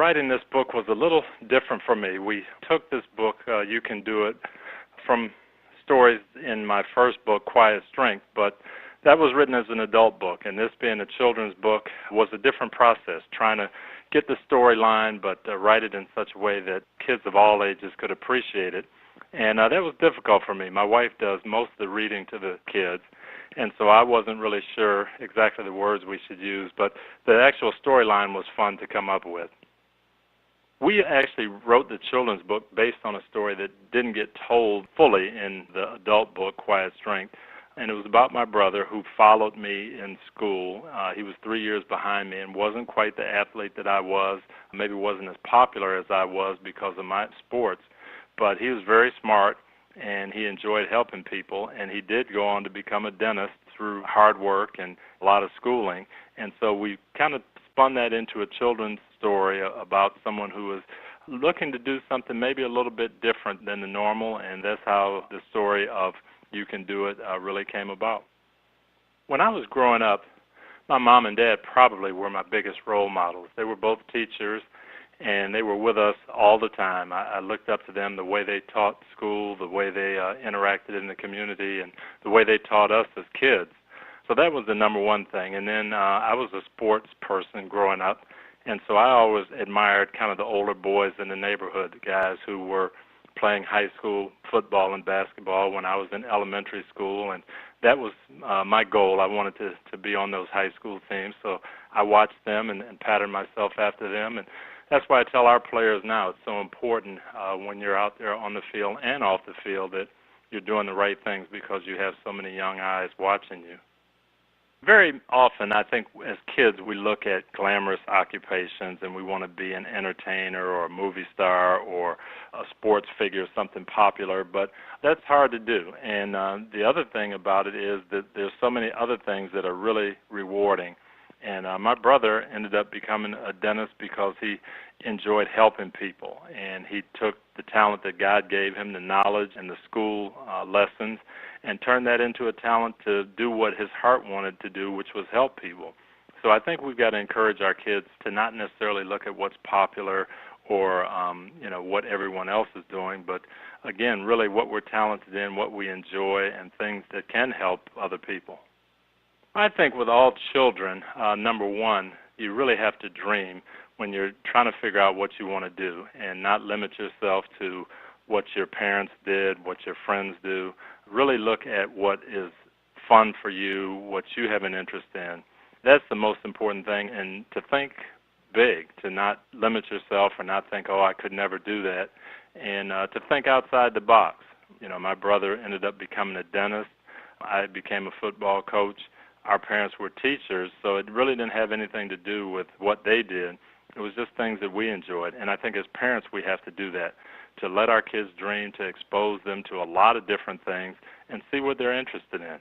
writing this book was a little different for me. We took this book, You Can Do It, from stories in my first book, Quiet Strength, but that was written as an adult book, and this being a children's book was a different process, trying to get the storyline but write it in such a way that kids of all ages could appreciate it. And that was difficult for me. My wife does most of the reading to the kids, and so I wasn't really sure exactly the words we should use, but the actual storyline was fun to come up with. We actually wrote the children's book based on a story that didn't get told fully in the adult book, Quiet Strength, and it was about my brother who followed me in school. He was 3 years behind me and wasn't quite the athlete that I was, maybe wasn't as popular as I was because of my sports, but he was very smart and he enjoyed helping people, and he did go on to become a dentist through hard work and a lot of schooling. And so we kind of spun that into a children's story about someone who was looking to do something maybe a little bit different than the normal, and that's how the story of You Can Do It really came about. When I was growing up, my mom and dad probably were my biggest role models. They were both teachers, and they were with us all the time. I looked up to them, the way they taught school, the way they interacted in the community, and the way they taught us as kids. So that was the number one thing. And then I was a sports person growing up, and so I always admired kind of the older boys in the neighborhood, guys who were playing high school football and basketball when I was in elementary school, and that was my goal. I wanted to be on those high school teams, so I watched them and patterned myself after them, and that's why I tell our players now it's so important when you're out there on the field and off the field that you're doing the right things because you have so many young eyes watching you. Very often, I think as kids, we look at glamorous occupations and we want to be an entertainer or a movie star or a sports figure, something popular, but that's hard to do. And the other thing about it is that there's so many other things that are really rewarding. And my brother ended up becoming a dentist because he enjoyed helping people, and he took the talent that God gave him, the knowledge and the school lessons, and turned that into a talent to do what his heart wanted to do, which was help people. So I think we've got to encourage our kids to not necessarily look at what's popular or what everyone else is doing, but again, really what we're talented in, what we enjoy, and things that can help other people. I think with all children, number one, you really have to dream when you're trying to figure out what you want to do and not limit yourself to what your parents did, what your friends do. Really look at what is fun for you, what you have an interest in. That's the most important thing, and to think big, to not limit yourself or not think, oh, I could never do that, and to think outside the box. My brother ended up becoming a dentist. I became a football coach. Our parents were teachers, so it really didn't have anything to do with what they did. It was just things that we enjoyed, and I think as parents we have to do that, to let our kids dream, to expose them to a lot of different things and see what they're interested in.